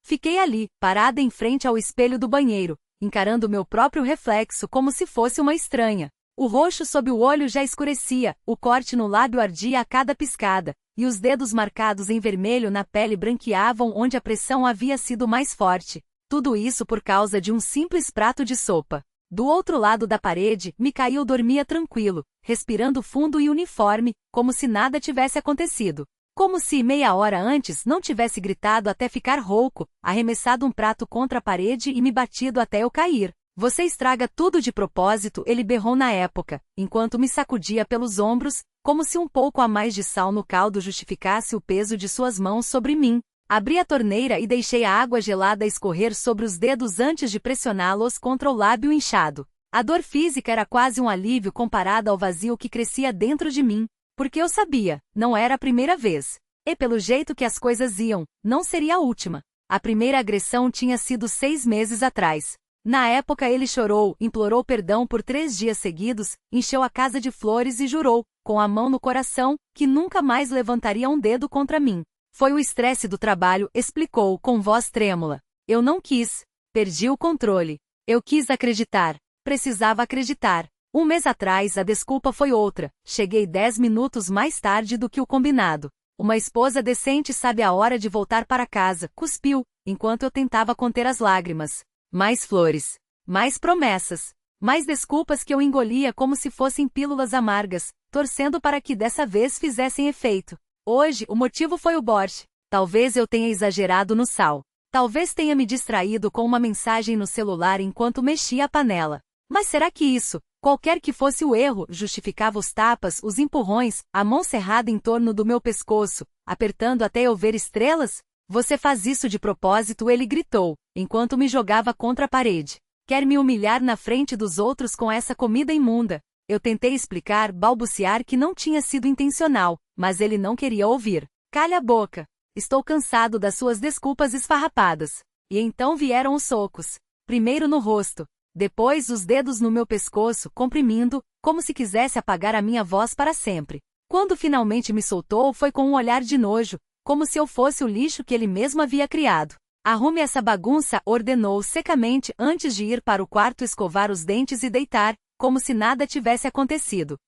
Fiquei ali, parada em frente ao espelho do banheiro, encarando meu próprio reflexo como se fosse uma estranha. O roxo sob o olho já escurecia, o corte no lábio ardia a cada piscada, e os dedos marcados em vermelho na pele branqueavam onde a pressão havia sido mais forte. Tudo isso por causa de um simples prato de sopa. Do outro lado da parede, Mikhail dormia tranquilo, respirando fundo e uniforme, como se nada tivesse acontecido. Como se meia hora antes não tivesse gritado até ficar rouco, arremessado um prato contra a parede e me batido até eu cair. Você estraga tudo de propósito, ele berrou na época, enquanto me sacudia pelos ombros, como se um pouco a mais de sal no caldo justificasse o peso de suas mãos sobre mim. Abri a torneira e deixei a água gelada escorrer sobre os dedos antes de pressioná-los contra o lábio inchado. A dor física era quase um alívio comparada ao vazio que crescia dentro de mim, porque eu sabia, não era a primeira vez. E pelo jeito que as coisas iam, não seria a última. A primeira agressão tinha sido 6 meses atrás. Na época ele chorou, implorou perdão por 3 dias seguidos, encheu a casa de flores e jurou, com a mão no coração, que nunca mais levantaria um dedo contra mim. Foi o estresse do trabalho, explicou com voz trêmula. Eu não quis. Perdi o controle. Eu quis acreditar. Precisava acreditar. 1 mês atrás a desculpa foi outra. Cheguei 10 minutos mais tarde do que o combinado. Uma esposa decente sabe a hora de voltar para casa, cuspiu, enquanto eu tentava conter as lágrimas. Mais flores. Mais promessas. Mais desculpas que eu engolia como se fossem pílulas amargas, torcendo para que dessa vez fizessem efeito. Hoje, o motivo foi o borscht. Talvez eu tenha exagerado no sal. Talvez tenha me distraído com uma mensagem no celular enquanto mexia a panela. Mas será que isso, qualquer que fosse o erro, justificava os tapas, os empurrões, a mão cerrada em torno do meu pescoço, apertando até eu ver estrelas? Você faz isso de propósito, ele gritou, enquanto me jogava contra a parede. Quer me humilhar na frente dos outros com essa comida imunda? Eu tentei explicar, balbuciar que não tinha sido intencional, mas ele não queria ouvir. Calha a boca. Estou cansado das suas desculpas esfarrapadas. E então vieram os socos. Primeiro no rosto. Depois os dedos no meu pescoço, comprimindo, como se quisesse apagar a minha voz para sempre. Quando finalmente me soltou foi com um olhar de nojo, como se eu fosse o lixo que ele mesmo havia criado. Arrume essa bagunça, ordenou secamente antes de ir para o quarto escovar os dentes e deitar, como se nada tivesse acontecido.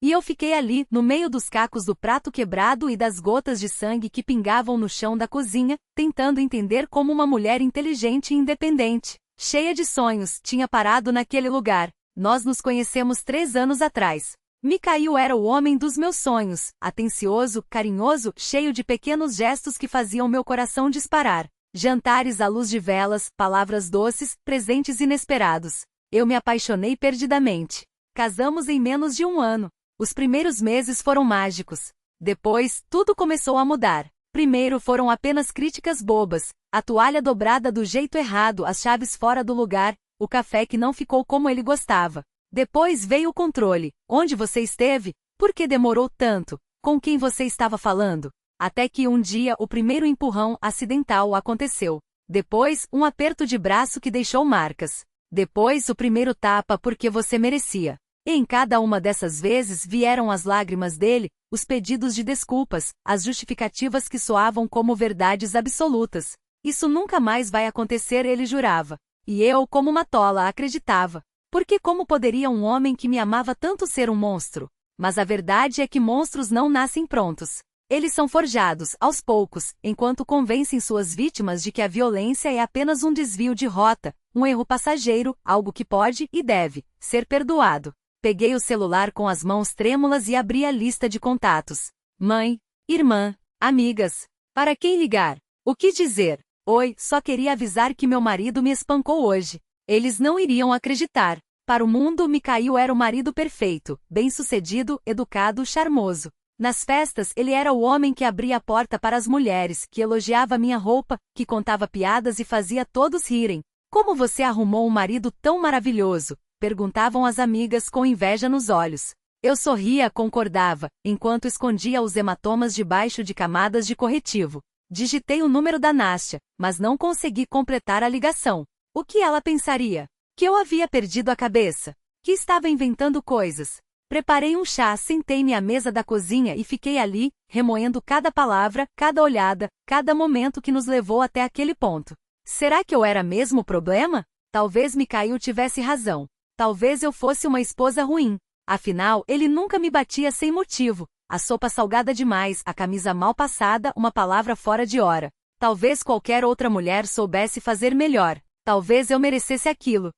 E eu fiquei ali, no meio dos cacos do prato quebrado e das gotas de sangue que pingavam no chão da cozinha, tentando entender como uma mulher inteligente e independente, cheia de sonhos, tinha parado naquele lugar. Nós nos conhecemos 3 anos atrás. Mikhail era o homem dos meus sonhos, atencioso, carinhoso, cheio de pequenos gestos que faziam meu coração disparar. Jantares à luz de velas, palavras doces, presentes inesperados. Eu me apaixonei perdidamente. Casamos em menos de 1 ano. Os primeiros meses foram mágicos. Depois, tudo começou a mudar. Primeiro foram apenas críticas bobas, a toalha dobrada do jeito errado, as chaves fora do lugar, o café que não ficou como ele gostava. Depois veio o controle. Onde você esteve? Por que demorou tanto? Com quem você estava falando? Até que um dia o primeiro empurrão acidental aconteceu. Depois, um aperto de braço que deixou marcas. Depois o primeiro tapa porque você merecia. E em cada uma dessas vezes vieram as lágrimas dele, os pedidos de desculpas, as justificativas que soavam como verdades absolutas. Isso nunca mais vai acontecer, ele jurava. E eu, como uma tola, acreditava. Porque como poderia um homem que me amava tanto ser um monstro? Mas a verdade é que monstros não nascem prontos. Eles são forjados, aos poucos, enquanto convencem suas vítimas de que a violência é apenas um desvio de rota, um erro passageiro, algo que pode e deve ser perdoado. Peguei o celular com as mãos trêmulas e abri a lista de contatos. Mãe, irmã, amigas. Para quem ligar? O que dizer? Oi, só queria avisar que meu marido me espancou hoje. Eles não iriam acreditar. Para o mundo, Mikhail era o marido perfeito, bem-sucedido, educado, charmoso. Nas festas, ele era o homem que abria a porta para as mulheres, que elogiava minha roupa, que contava piadas e fazia todos rirem. Como você arrumou um marido tão maravilhoso? Perguntavam as amigas com inveja nos olhos. Eu sorria, concordava, enquanto escondia os hematomas debaixo de camadas de corretivo. Digitei o número da Nastya, mas não consegui completar a ligação. O que ela pensaria? Que eu havia perdido a cabeça? Que estava inventando coisas? Preparei um chá, sentei-me à mesa da cozinha e fiquei ali, remoendo cada palavra, cada olhada, cada momento que nos levou até aquele ponto. Será que eu era mesmo o problema? Talvez Mikhail tivesse razão. Talvez eu fosse uma esposa ruim. Afinal, ele nunca me batia sem motivo. A sopa salgada demais, a camisa mal passada, uma palavra fora de hora. Talvez qualquer outra mulher soubesse fazer melhor. Talvez eu merecesse aquilo.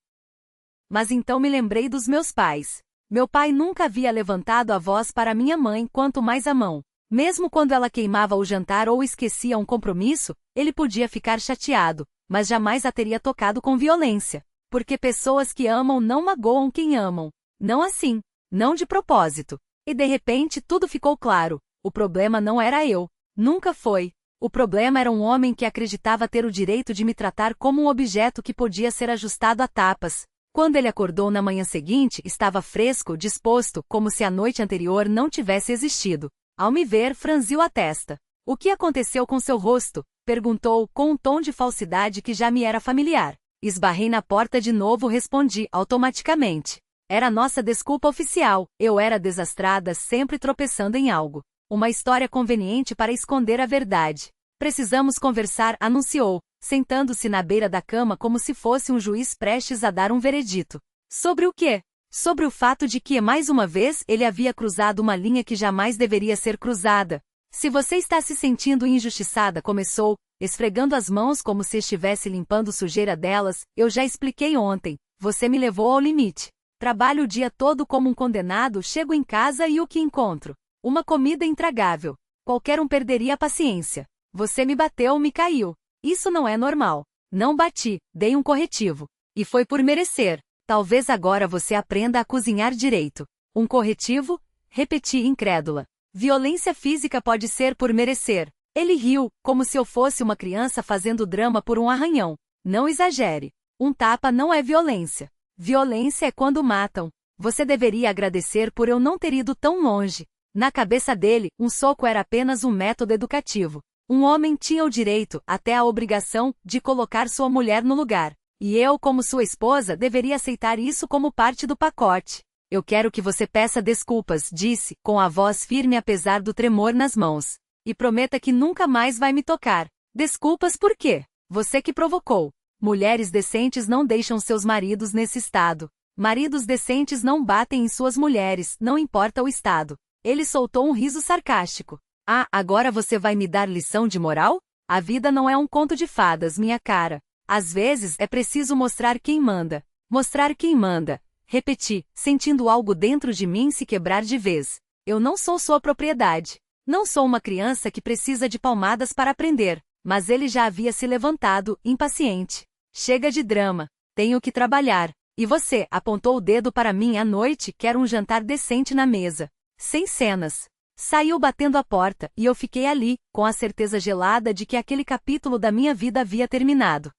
Mas então me lembrei dos meus pais. Meu pai nunca havia levantado a voz para minha mãe, quanto mais a mão. Mesmo quando ela queimava o jantar ou esquecia um compromisso, ele podia ficar chateado, mas jamais a teria tocado com violência. Porque pessoas que amam não magoam quem amam. Não assim. Não de propósito. E de repente tudo ficou claro. O problema não era eu. Nunca foi. O problema era um homem que acreditava ter o direito de me tratar como um objeto que podia ser ajustado a tapas. Quando ele acordou na manhã seguinte, estava fresco, disposto, como se a noite anterior não tivesse existido. Ao me ver, franziu a testa. O que aconteceu com seu rosto? Perguntou, com um tom de falsidade que já me era familiar. Esbarrei na porta de novo, respondi, automaticamente. Era nossa desculpa oficial, eu era desastrada, sempre tropeçando em algo. Uma história conveniente para esconder a verdade. Precisamos conversar, anunciou, sentando-se na beira da cama como se fosse um juiz prestes a dar um veredito. Sobre o quê? Sobre o fato de que, mais uma vez, ele havia cruzado uma linha que jamais deveria ser cruzada. Se você está se sentindo injustiçada, começou, esfregando as mãos como se estivesse limpando sujeira delas, eu já expliquei ontem, você me levou ao limite. Trabalho o dia todo como um condenado, chego em casa e o que encontro? Uma comida intragável. Qualquer um perderia a paciência. Você me bateu, me caiu. Isso não é normal. Não bati, dei um corretivo. E foi por merecer. Talvez agora você aprenda a cozinhar direito. Um corretivo? Repeti, incrédula. Violência física pode ser por merecer. Ele riu, como se eu fosse uma criança fazendo drama por um arranhão. Não exagere. Um tapa não é violência. Violência é quando matam. Você deveria agradecer por eu não ter ido tão longe. Na cabeça dele, um soco era apenas um método educativo. Um homem tinha o direito, até a obrigação, de colocar sua mulher no lugar. E eu, como sua esposa, deveria aceitar isso como parte do pacote. Eu quero que você peça desculpas, disse, com a voz firme apesar do tremor nas mãos. E prometa que nunca mais vai me tocar. Desculpas por quê? Você que provocou. Mulheres decentes não deixam seus maridos nesse estado. Maridos decentes não batem em suas mulheres, não importa o estado. Ele soltou um riso sarcástico. Ah, agora você vai me dar lição de moral? A vida não é um conto de fadas, minha cara. Às vezes é preciso mostrar quem manda. Mostrar quem manda. Repeti, sentindo algo dentro de mim se quebrar de vez. Eu não sou sua propriedade. Não sou uma criança que precisa de palmadas para aprender. Mas ele já havia se levantado, impaciente. Chega de drama. Tenho que trabalhar. E você, apontou o dedo para mim à noite, quer um jantar decente na mesa. Sem cenas. Saiu batendo a porta, e eu fiquei ali, com a certeza gelada de que aquele capítulo da minha vida havia terminado.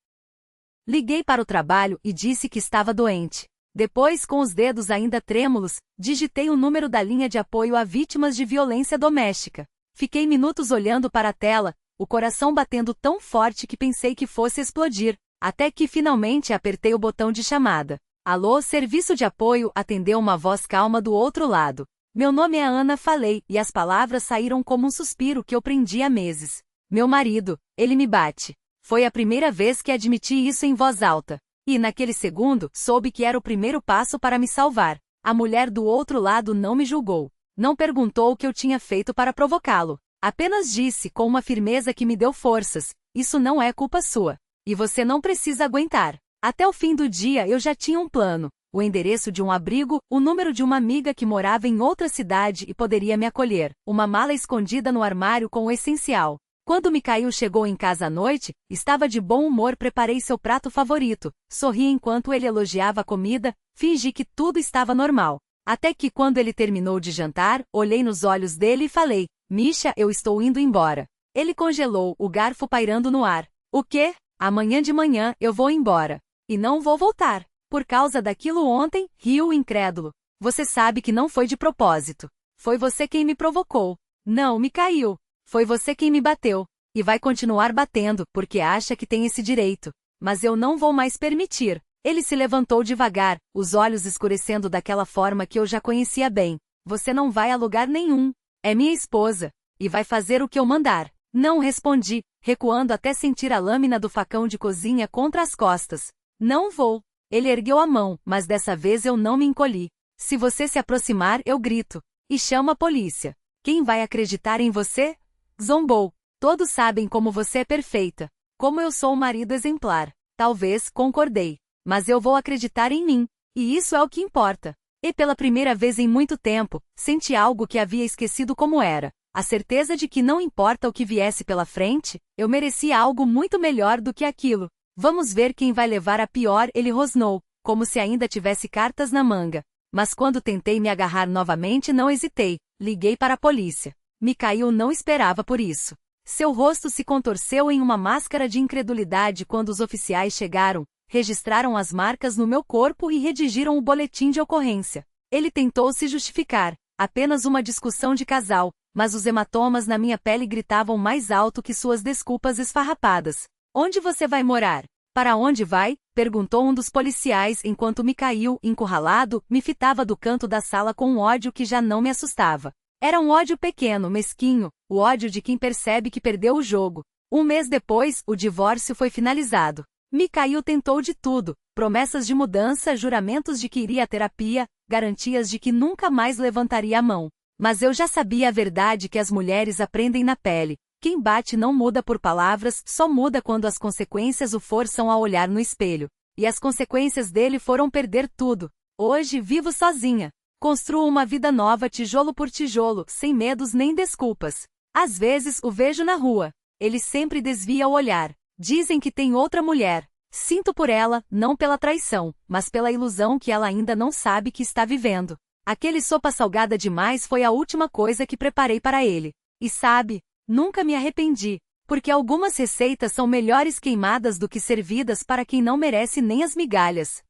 Liguei para o trabalho e disse que estava doente. Depois, com os dedos ainda trêmulos, digitei o número da linha de apoio a vítimas de violência doméstica. Fiquei minutos olhando para a tela, o coração batendo tão forte que pensei que fosse explodir, até que finalmente apertei o botão de chamada. Alô, serviço de apoio, atendeu uma voz calma do outro lado. Meu nome é Ana, falei, e as palavras saíram como um suspiro que eu prendi há meses. Meu marido, ele me bate. Foi a primeira vez que admiti isso em voz alta. E, naquele segundo, soube que era o primeiro passo para me salvar. A mulher do outro lado não me julgou. Não perguntou o que eu tinha feito para provocá-lo. Apenas disse, com uma firmeza que me deu forças, isso não é culpa sua. E você não precisa aguentar. Até o fim do dia eu já tinha um plano. O endereço de um abrigo, o número de uma amiga que morava em outra cidade e poderia me acolher, uma mala escondida no armário com o essencial. Quando Mikhail chegou em casa à noite, estava de bom humor, preparei seu prato favorito, sorri enquanto ele elogiava a comida, fingi que tudo estava normal. Até que quando ele terminou de jantar, olhei nos olhos dele e falei, Misha, eu estou indo embora. Ele congelou, o garfo pairando no ar. O quê? Amanhã de manhã eu vou embora. E não vou voltar. Por causa daquilo ontem, riu incrédulo. Você sabe que não foi de propósito. Foi você quem me provocou. Não, Mikhail. Foi você quem me bateu. E vai continuar batendo, porque acha que tem esse direito. Mas eu não vou mais permitir. Ele se levantou devagar, os olhos escurecendo daquela forma que eu já conhecia bem. Você não vai a lugar nenhum. É minha esposa. E vai fazer o que eu mandar. Não respondi, recuando até sentir a lâmina do facão de cozinha contra as costas. Não vou. Ele ergueu a mão, mas dessa vez eu não me encolhi. Se você se aproximar, eu grito. E chamo a polícia. Quem vai acreditar em você? Zombou. Todos sabem como você é perfeita. Como eu sou um marido exemplar. Talvez, concordei. Mas eu vou acreditar em mim. E isso é o que importa. E pela primeira vez em muito tempo, senti algo que havia esquecido como era. A certeza de que não importa o que viesse pela frente, eu merecia algo muito melhor do que aquilo. Vamos ver quem vai levar a pior, ele rosnou, como se ainda tivesse cartas na manga. Mas quando tentei me agarrar novamente não hesitei, liguei para a polícia. Mikhail não esperava por isso. Seu rosto se contorceu em uma máscara de incredulidade quando os oficiais chegaram, registraram as marcas no meu corpo e redigiram o boletim de ocorrência. Ele tentou se justificar, apenas uma discussão de casal, mas os hematomas na minha pele gritavam mais alto que suas desculpas esfarrapadas. Onde você vai morar? Para onde vai? Perguntou um dos policiais enquanto Mikhail, encurralado, me fitava do canto da sala com um ódio que já não me assustava. Era um ódio pequeno, mesquinho, o ódio de quem percebe que perdeu o jogo. Um mês depois, o divórcio foi finalizado. Mikhail tentou de tudo, promessas de mudança, juramentos de que iria à terapia, garantias de que nunca mais levantaria a mão. Mas eu já sabia a verdade que as mulheres aprendem na pele. Quem bate não muda por palavras, só muda quando as consequências o forçam a olhar no espelho. E as consequências dele foram perder tudo. Hoje vivo sozinha. Construo uma vida nova tijolo por tijolo, sem medos nem desculpas. Às vezes o vejo na rua. Ele sempre desvia o olhar. Dizem que tem outra mulher. Sinto por ela, não pela traição, mas pela ilusão que ela ainda não sabe que está vivendo. Aquele sopa salgada demais foi a última coisa que preparei para ele. E sabe, nunca me arrependi, porque algumas receitas são melhores queimadas do que servidas para quem não merece nem as migalhas.